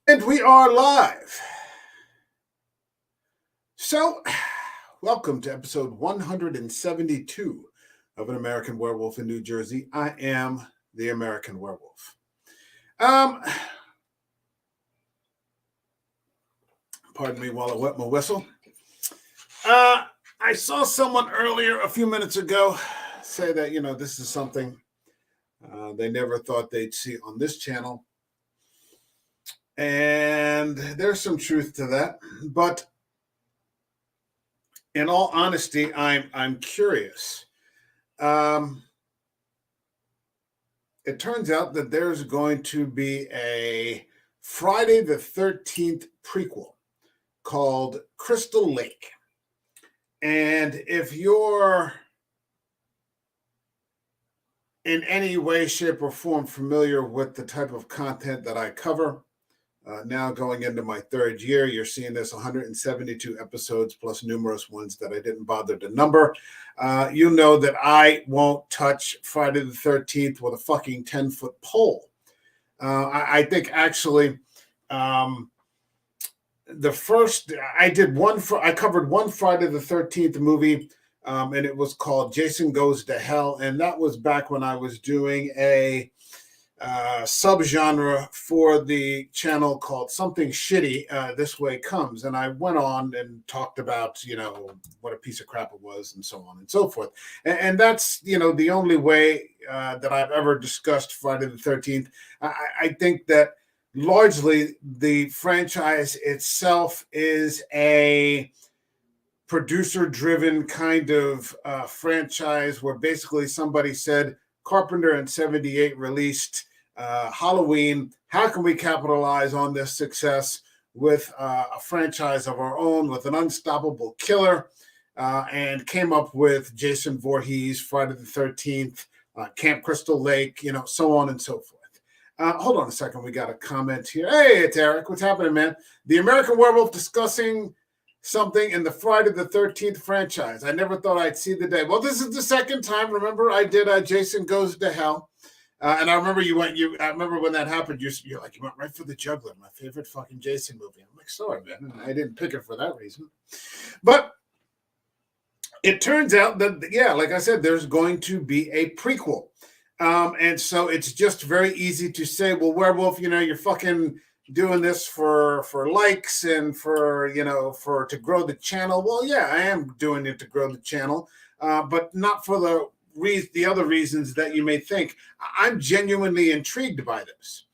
And we are live. So, welcome to episode 172 of An American Werewolf in New Jersey. I am the American Werewolf. Pardon me while I wet my whistle. I saw someone earlier, a few minutes ago, say that, this is something they never thought they'd see on this channel. And there's some truth to that. But in all honesty, I'm curious. It turns out that there's going to be a Friday the 13th prequel called Crystal Lake. And if you're in any way, shape, or form familiar with the type of content that I cover, now going into my third year, you're seeing this 172 episodes plus numerous ones that I didn't bother to number. You know that I won't touch Friday the 13th with a fucking 10-foot pole. I think actually I covered one Friday the 13th movie, and it was called Jason Goes to Hell. And that was back when I was doing a subgenre for the channel called Something Shitty, This Way Comes. And I went on and talked about, what a piece of crap it was and so on and so forth. And that's, the only way that I've ever discussed Friday the 13th. I think that largely the franchise itself is a producer-driven kind of franchise where basically somebody said, Carpenter in 78 released Halloween. How can we capitalize on this success with a franchise of our own, with an unstoppable killer? And came up with Jason Voorhees, Friday the 13th, Camp Crystal Lake, so on and so forth. Hold on a second. We got a comment here. Hey, it's Eric. What's happening, man? The American Werewolf discussing something in the Friday the 13th franchise. I never thought I'd see the day. Well, this is the second time. Remember, I did Jason Goes to Hell. And I remember I remember when that happened, you're like, you went right for the juggler, my favorite fucking Jason movie. I'm like, sorry, man. I didn't pick it for that reason. But it turns out that, yeah, like I said, there's going to be a prequel. And so it's just very easy to say, well, Werewolf, you're fucking doing this for likes and for to grow the channel. Well, yeah, I am doing it to grow the channel, but not for the other reasons that you may think. I'm genuinely intrigued by this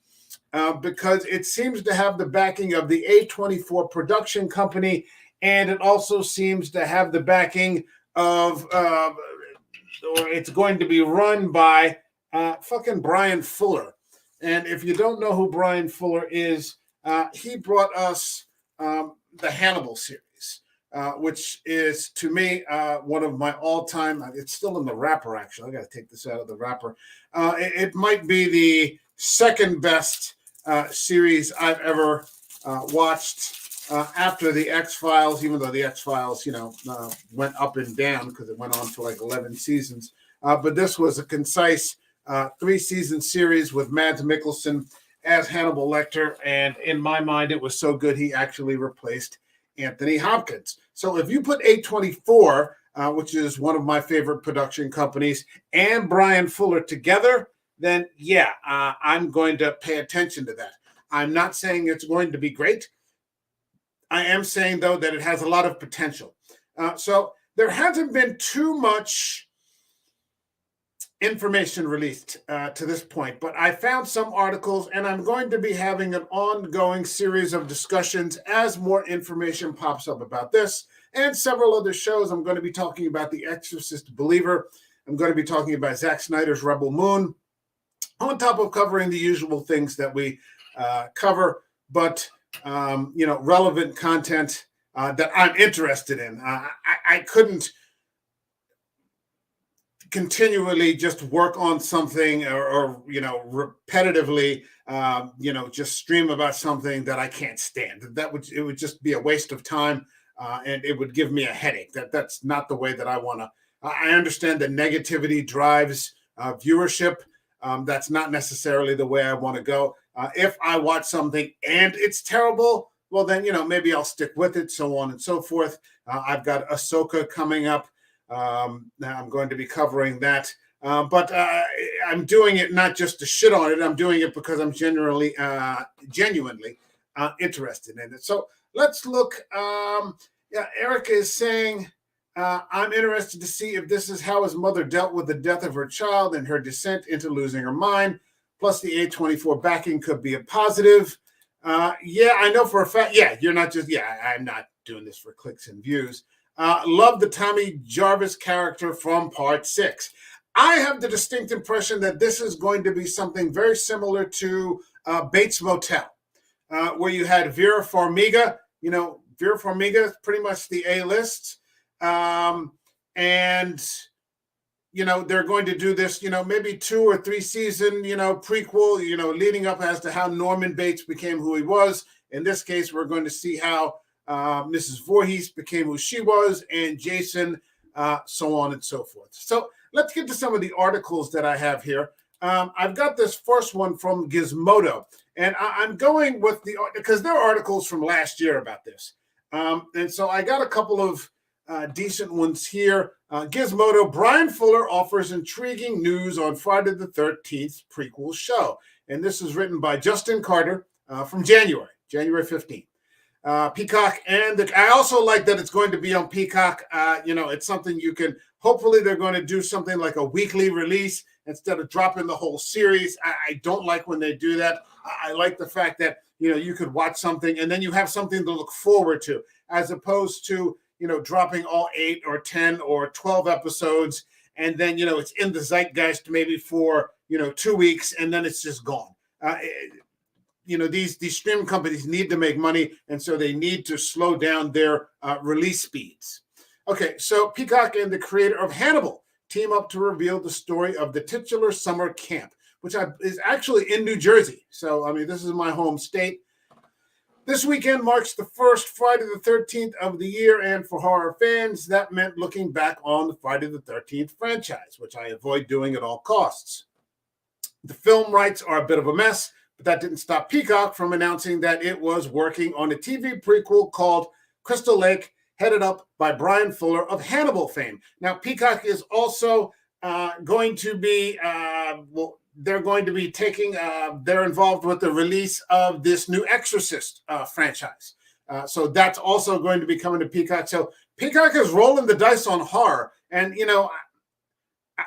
because it seems to have the backing of the A24 production company, and it also seems to have the backing of or it's going to be run by fucking Bryan Fuller. And if you don't know who Bryan Fuller is, he brought us the Hannibal series, which is, to me, one of my all-time, it's still in the wrapper, actually. I got to take this out of the wrapper. It might be the second best series I've ever watched after the X-Files, even though the X-Files, went up and down because it went on for like 11 seasons. But this was a concise 3-season series with Mads Mikkelsen as Hannibal Lecter, and in my mind, it was so good he actually replaced Anthony Hopkins. So if you put A24, which is one of my favorite production companies, and Bryan Fuller together, then yeah, I'm going to pay attention to that. I'm not saying it's going to be great. I am saying, though, that it has a lot of potential. So there hasn't been too much information released to this point, but I found some articles, and I'm going to be having an ongoing series of discussions as more information pops up about this and several other shows. I'm going to be talking about The Exorcist Believer. I'm going to be talking about Zack Snyder's Rebel Moon, on top of covering the usual things that we cover, but relevant content that I'm interested in. I couldn't continually just work on something or repetitively just stream about something that I can't stand. It would just be a waste of time, and it would give me a headache. That's not the way that I want to. I understand that negativity drives viewership. That's not necessarily the way I want to go. If I watch something and it's terrible, well, then, maybe I'll stick with it, so on and so forth. I've got Ahsoka coming up. Now I'm going to be covering that. But I'm doing it not just to shit on it. I'm doing it because I'm genuinely interested in it. So let's look. Erica is saying, I'm interested to see if this is how his mother dealt with the death of her child and her descent into losing her mind. Plus, the A24 backing could be a positive. I know for a fact. Yeah, you're not just. Yeah, I'm not doing this for clicks and views. Love the Tommy Jarvis character from Part 6. I have the distinct impression that this is going to be something very similar to Bates Motel, where you had Vera Farmiga. Vera Farmiga is pretty much the A-list. They're going to do this, maybe 2 or 3 season, prequel, leading up as to how Norman Bates became who he was. In this case, we're going to see how Mrs. Voorhees became who she was, and Jason, so on and so forth. So let's get to some of the articles that I have here. I've got this first one from Gizmodo, and I'm going with because there are articles from last year about this. And so I got a couple of decent ones here. Gizmodo, Bryan Fuller offers intriguing news on Friday the 13th prequel show. And this is written by Justin Carter from January 15th. Peacock, and I also like that it's going to be on Peacock. It's something you can, hopefully they're going to do something like a weekly release instead of dropping the whole series. I don't like when they do that. I like the fact that, you could watch something and then you have something to look forward to, as opposed to, dropping all 8 or 10 or 12 episodes. And then, it's in the zeitgeist maybe for, 2 weeks and then it's just gone. These streaming companies need to make money, and so they need to slow down their release speeds. Okay, so Peacock and the creator of Hannibal team up to reveal the story of the titular summer camp, which is actually in New Jersey. So, this is my home state. This weekend marks the first Friday the 13th of the year, and for horror fans, that meant looking back on the Friday the 13th franchise, which I avoid doing at all costs. The film rights are a bit of a mess, but that didn't stop Peacock from announcing that it was working on a TV prequel called Crystal Lake, headed up by Bryan Fuller of Hannibal fame. Now, Peacock is also going to be, they're going to be they're involved with the release of this new Exorcist franchise. So that's also going to be coming to Peacock. So Peacock is rolling the dice on horror. And,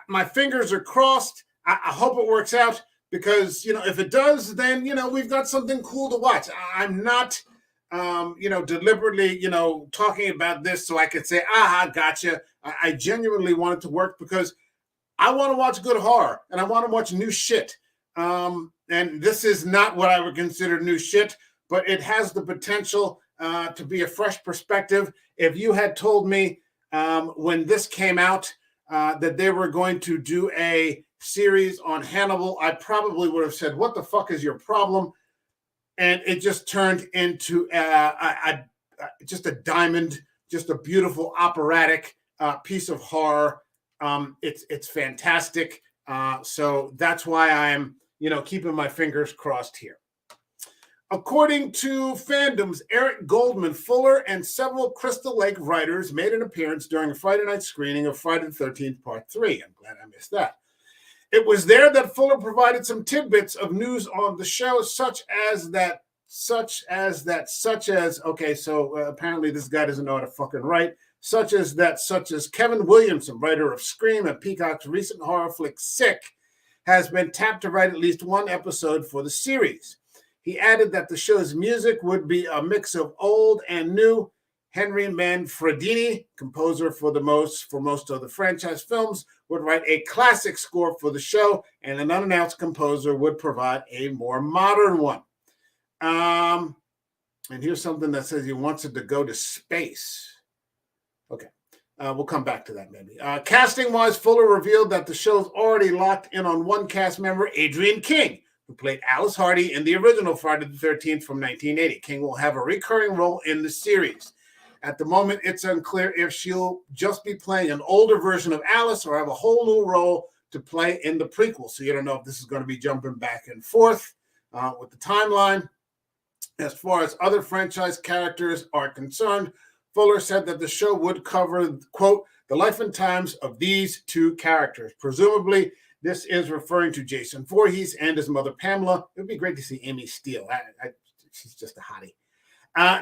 my fingers are crossed. I hope it works out. Because, if it does, then, we've got something cool to watch. I'm not, deliberately, talking about this so I could say, aha, gotcha. I genuinely want it to work because I want to watch good horror and I want to watch new shit. And this is not what I would consider new shit, but it has the potential to be a fresh perspective. If you had told me when this came out that they were going to do a series on Hannibal, I probably would have said, what the fuck is your problem? And it just turned into just a diamond, just a beautiful operatic piece of horror. It's fantastic. So that's why I'm, keeping my fingers crossed here. According to fandoms, Eric Goldman, Fuller, and several Crystal Lake writers made an appearance during a Friday night screening of Friday the 13th Part 3. I'm glad I missed that. It was there that Fuller provided some tidbits of news on the show, such as, okay, so apparently this guy doesn't know how to fucking write, such as Kevin Williamson, writer of Scream and Peacock's recent horror flick Sick, has been tapped to write at least one episode for the series. He added that the show's music would be a mix of old and new. Henry Manfredini, composer for most of the franchise films, would write a classic score for the show, and an unannounced composer would provide a more modern one. And here's something that says he wants it to go to space. Okay, we'll come back to that maybe. Casting-wise, Fuller revealed that the show's already locked in on one cast member, Adrienne King, who played Alice Hardy in the original Friday the 13th from 1980. King will have a recurring role in the series. At the moment, it's unclear if she'll just be playing an older version of Alice or have a whole new role to play in the prequel. So you don't know if this is going to be jumping back and forth. with the timeline. As far as other franchise characters are concerned, Fuller said that the show would cover, quote, the life and times of these two characters. Presumably, this is referring to Jason Voorhees and his mother, Pamela. It would be great to see Amy Steele. She's just a hottie.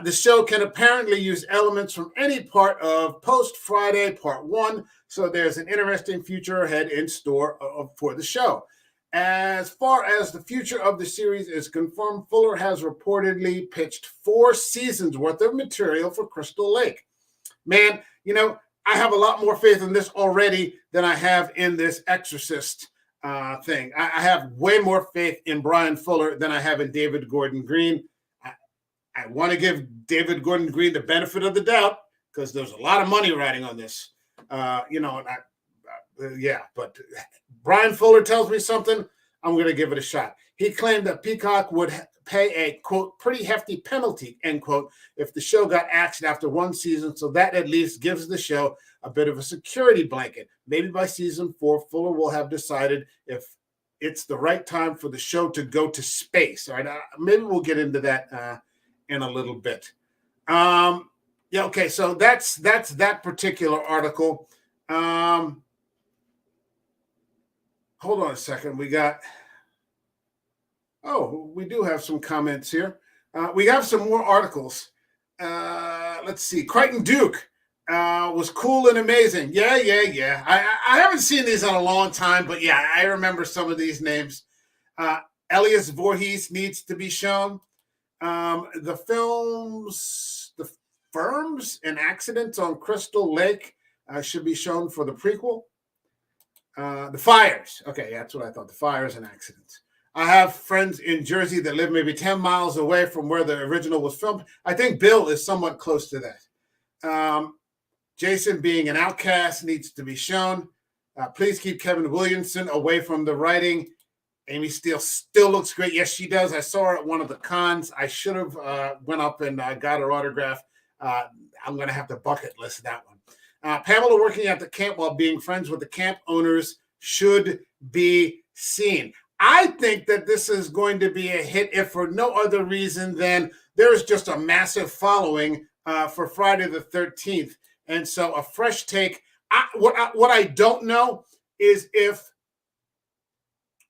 The show can apparently use elements from any part of Post Friday Part 1, so there's an interesting future ahead in store for the show. As far as the future of the series is confirmed, Fuller has reportedly pitched 4 seasons worth of material for Crystal Lake. Man, I have a lot more faith in this already than I have in this Exorcist thing. I have way more faith in Bryan Fuller than I have in David Gordon Green. I want to give David Gordon Green the benefit of the doubt because there's a lot of money riding on this. But Bryan Fuller tells me something, I'm going to give it a shot. He claimed that Peacock would pay a, quote, pretty hefty penalty, end quote, if the show got axed after 1 season, so that at least gives the show a bit of a security blanket. Maybe by season 4, Fuller will have decided if it's the right time for the show to go to space. All right, maybe we'll get into that in a little bit. Okay, so that's that particular article. Hold on a second. We do have some comments here. We have some more articles. Let's see. Crichton Duke was cool and amazing. Yeah. I haven't seen these in a long time, but yeah, I remember some of these names. Elias Voorhees needs to be shown. The firms and accidents on Crystal Lake should be shown for the prequel. The fires. Okay, that's what I thought. The fires and accidents. I have friends in Jersey that live maybe 10 miles away from where the original was filmed. I think Bill is somewhat close to that. Jason being an outcast needs to be shown. Please keep Kevin Williamson away from the writing. Amy Steele still looks great. Yes, she does. I saw her at one of the cons. I should have went up and got her autograph. I'm going to have to bucket list that one. Pamela working at the camp while being friends with the camp owners should be seen. I think that this is going to be a hit, if for no other reason than there's just a massive following for Friday the 13th. And so a fresh take. What I don't know is if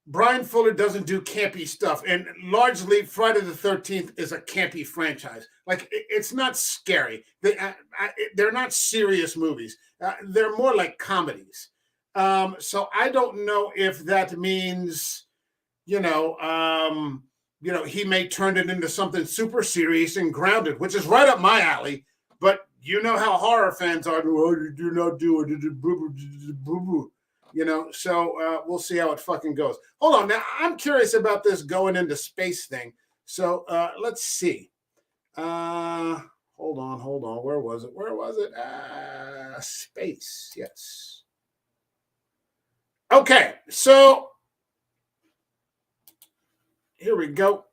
Bryan Fuller doesn't do campy stuff. And largely Friday the 13th is a campy franchise. Like, it's not scary. They're not serious movies. They're more like comedies. So I don't know if that means, he may turn it into something super serious and grounded, which is right up my alley. But you know how horror fans are. Oh, do not do it. So we'll see how it fucking goes. Hold on. Now, I'm curious about this going into space thing. So let's see. Hold on. Where was it? Space. Yes. Okay. So here we go.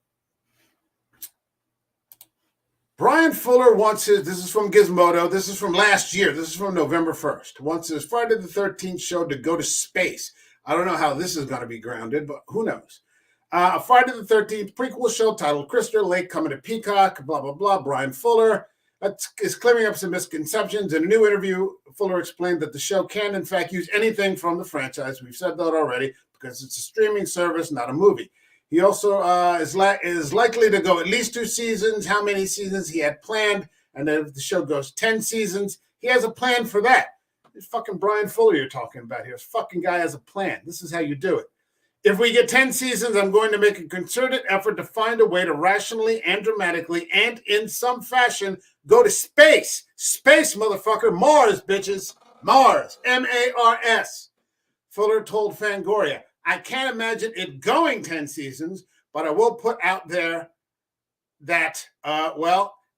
Bryan Fuller wants this is from Gizmodo, this is from last year, this is from November 1st, wants his Friday the 13th show to go to space. I don't know how this is going to be grounded, but who knows. A Friday the 13th prequel show titled Crystal Lake coming to Peacock, blah, blah, blah. Bryan Fuller is clearing up some misconceptions. In a new interview, Fuller explained that the show can, in fact, use anything from the franchise. We've said that already because it's a streaming service, not a movie. He also is likely to go at least 2 seasons, how many seasons he had planned. And then if the show goes 10 seasons, he has a plan for that. It's fucking Bryan Fuller you're talking about here. This fucking guy has a plan. This is how you do it. If we get 10 seasons, I'm going to make a concerted effort to find a way to rationally and dramatically and in some fashion go to space. Space, motherfucker. Mars, bitches. Mars. M-A-R-S. Fuller told Fangoria, I can't imagine it going 10 seasons, but I will put out there that, I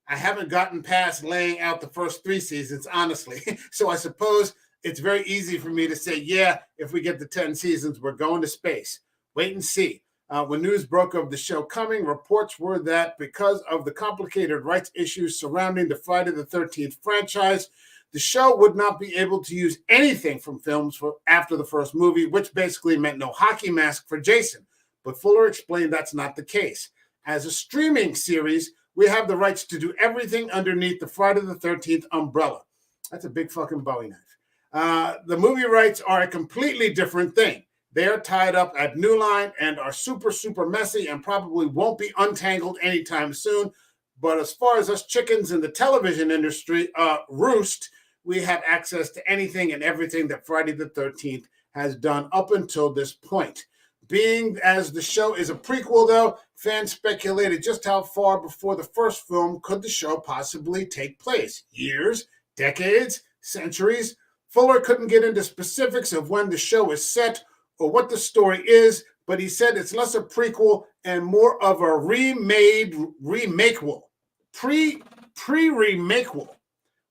haven't gotten past laying out the first 3 seasons, honestly. So I suppose it's very easy for me to say, yeah, if we get to 10 seasons, we're going to space. Wait and see. When news broke of the show coming, reports were that because of the complicated rights issues surrounding the Friday the 13th franchise, the show would not be able to use anything from films after the first movie, which basically meant no hockey mask for Jason. but Fuller explained that's not the case. As a streaming series, we have the rights to do everything underneath the Friday the 13th umbrella. That's a big fucking Bowie knife. The movie rights are a completely different thing. They are tied up at New Line and are super, super messy and probably won't be untangled anytime soon. But as far as us chickens in the television industry roost, we have access to anything and everything that Friday the 13th has done up until this point. Being as the show is a prequel, though, fans speculated just how far before the first film could the show possibly take place. Years, decades, centuries? Fuller couldn't get into specifics of when the show is set or what the story is, but he said it's less a prequel and more of a remakeable. Pre-remakeable.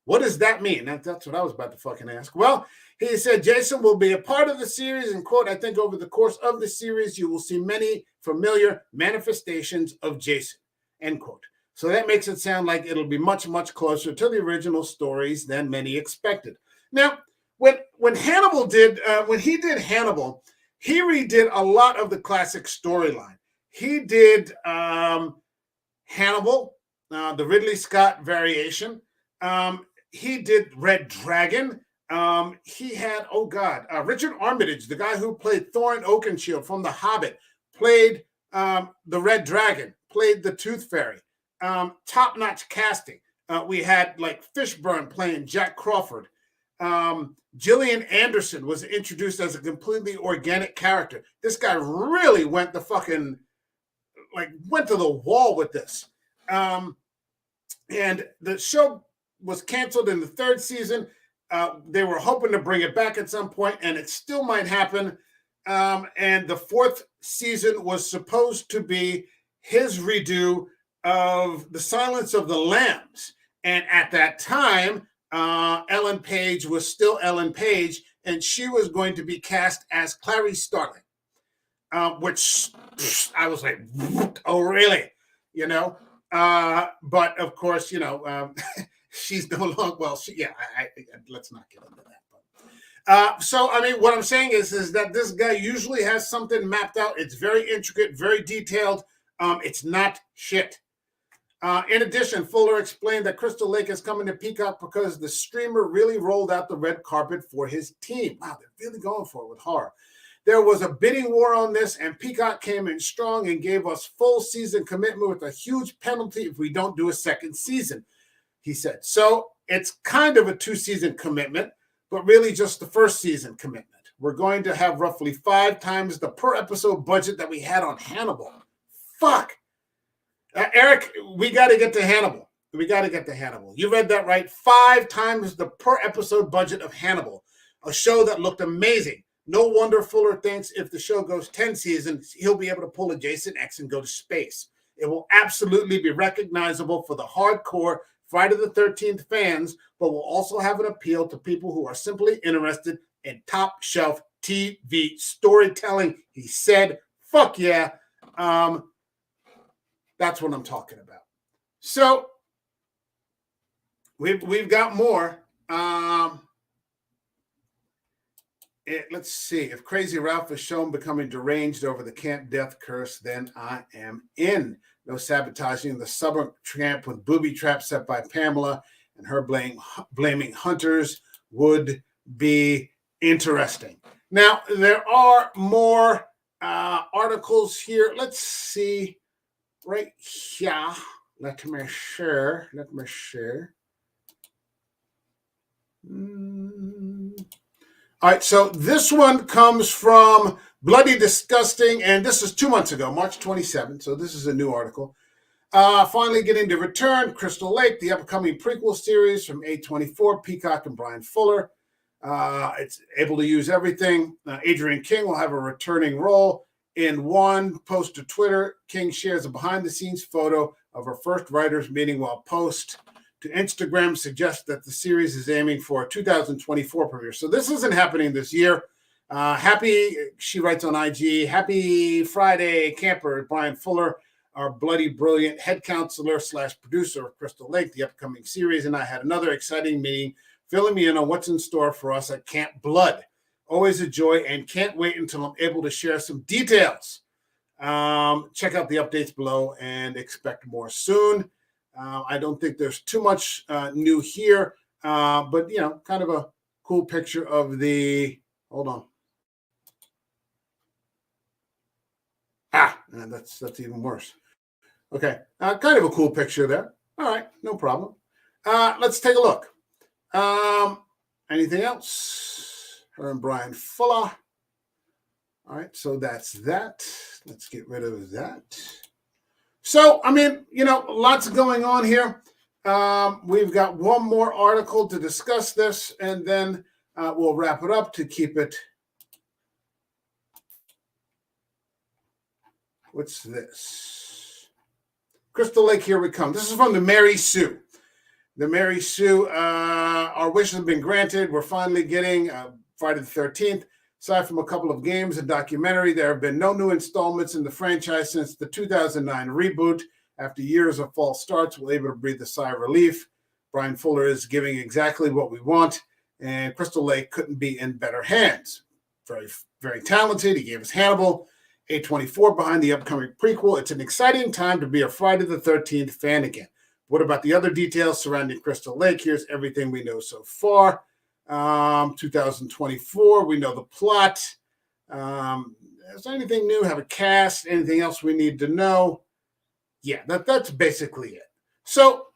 What does that mean? That's what I was about to fucking ask. Well, he said Jason will be a part of the series, and quote, I think over the course of the series, you will see many familiar manifestations of Jason, end quote. So that makes it sound like it'll be much, much closer to the original stories than many expected. Now, when Hannibal did, when he did Hannibal, he redid a lot of the classic storyline. He did Hannibal, the Ridley Scott variation. He did Red Dragon. He had, Richard Armitage, the guy who played Thorin Oakenshield from The Hobbit, played the Red Dragon, played the Tooth Fairy. Top-notch casting. We had like Fishburne playing Jack Crawford. Gillian Anderson was introduced as a completely organic character. This guy really went to the wall with this. And the show was canceled in the third season. They were hoping to bring it back at some point, and it still might happen. And the fourth season was supposed to be his redo of The Silence of the Lambs. And at that time, Ellen Page was still Ellen Page, and she was going to be cast as Clarice Starling, which I was like, oh, really? You know? But of course, you know, she's no longer, let's not get into that. So, I mean, what I'm saying is that this guy usually has something mapped out. It's very intricate, very detailed. It's not shit. In addition, Fuller explained that Crystal Lake is coming to Peacock because the streamer really rolled out the red carpet for his team. Wow, they're really going for it with horror. There was a bidding war on this, and Peacock came in strong and gave us full season commitment with a huge penalty if we don't do a second season, he said. So it's kind of a 2-season commitment, but really just the first season commitment. We're going to have roughly 5 times the per episode budget that we had on Hannibal. Fuck. Eric, we got to get to Hannibal. You read that right. 5 times the per episode budget of Hannibal, a show that looked amazing. No wonder Fuller thinks if the show goes 10 seasons, he'll be able to pull a Jason X and go to space. It will absolutely be recognizable for the hardcore Friday the 13th fans, but will also have an appeal to people who are simply interested in top shelf TV storytelling. He said, fuck yeah. That's what I'm talking about. So we've got more. Let's see. If Crazy Ralph is shown becoming deranged over the Camp Death curse, then I am in. No sabotaging the summer camp with booby traps set by Pamela and her blaming hunters would be interesting. Now, there are more articles here. Let's see. Right here. Let me share. All right, so this one comes from Bloody Disgusting, and this is 2 months ago, March 27th, so this is a new article. Finally getting to return, Crystal Lake, the upcoming prequel series from A24, Peacock and Bryan Fuller. It's able to use everything. Adrian King will have a returning role. In one post to Twitter, King shares a behind-the-scenes photo of her first writers' meeting, while post to Instagram suggests that the series is aiming for a 2024 premiere. So this isn't happening this year. She writes on IG, happy Friday, camper, Bryan Fuller, our bloody brilliant head counselor / producer of Crystal Lake, the upcoming series, and I had another exciting meeting filling me in on what's in store for us at Camp Blood. Always a joy and can't wait until I'm able to share some details. Check out the updates below and expect more soon. I don't think there's too much new here, but kind of a cool picture of the. Hold on. That's even worse. Okay, kind of a cool picture there. All right, no problem. Let's take a look. Anything else? Her and Bryan Fuller. All right, so that's that. Let's get rid of that. So, I mean, lots going on here. We've got one more article to discuss this, and then we'll wrap it up to keep it. What's this? Crystal Lake, here we come. This is from the Mary Sue. The Mary Sue, our wishes have been granted. We're finally getting Friday the 13th. Aside from a couple of games and documentary, there have been no new installments in the franchise since the 2009 reboot. After years of false starts, we're able to breathe a sigh of relief. Bryan Fuller is giving exactly what we want, and Crystal Lake couldn't be in better hands. Very, very talented. He gave us Hannibal. A24 behind the upcoming prequel. It's an exciting time to be a Friday the 13th fan again. What about the other details surrounding Crystal Lake? Here's everything we know so far. 2024, we know the plot. Is there anything new? Have a cast? Anything else we need to know? Yeah, that's basically it. So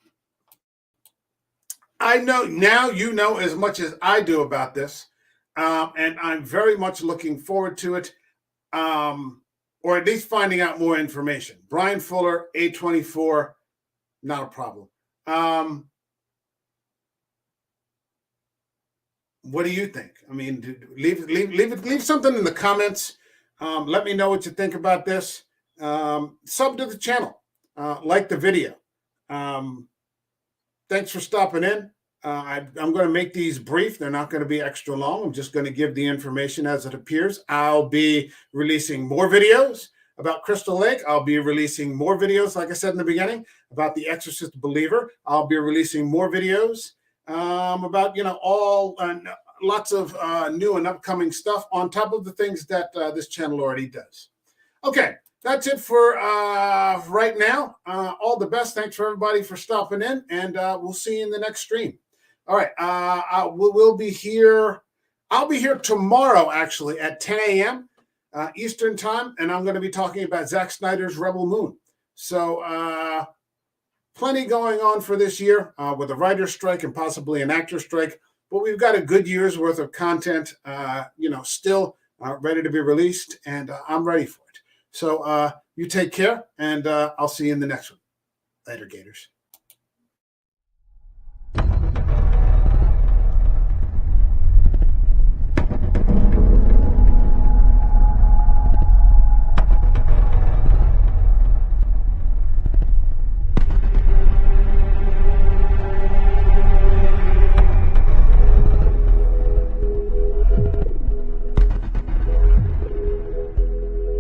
I know now you know as much as I do about this, and I'm very much looking forward to it, or at least finding out more information. Bryan Fuller, A24, not a problem. What do you think? I mean, leave something in the comments. Let me know what you think about this. Sub to the channel. Like the video. Thanks for stopping in. I'm going to make these brief. They're not going to be extra long. I'm just going to give the information as it appears. I'll be releasing more videos about Crystal Lake. I'll be releasing more videos, like I said in the beginning, about The Exorcist Believer. I'll be releasing more videos about, lots of new and upcoming stuff on top of the things that this channel already does. Okay, that's it for right now. All the best. Thanks for everybody for stopping in, and we'll see you in the next stream. All right, we'll be here. I'll be here tomorrow, actually, at 10 a.m. Eastern time, and I'm going to be talking about Zack Snyder's Rebel Moon. So plenty going on for this year with a writer's strike and possibly an actor's strike. But we've got a good year's worth of content, still ready to be released, and I'm ready for it. So you take care, and I'll see you in the next one. Later, Gators.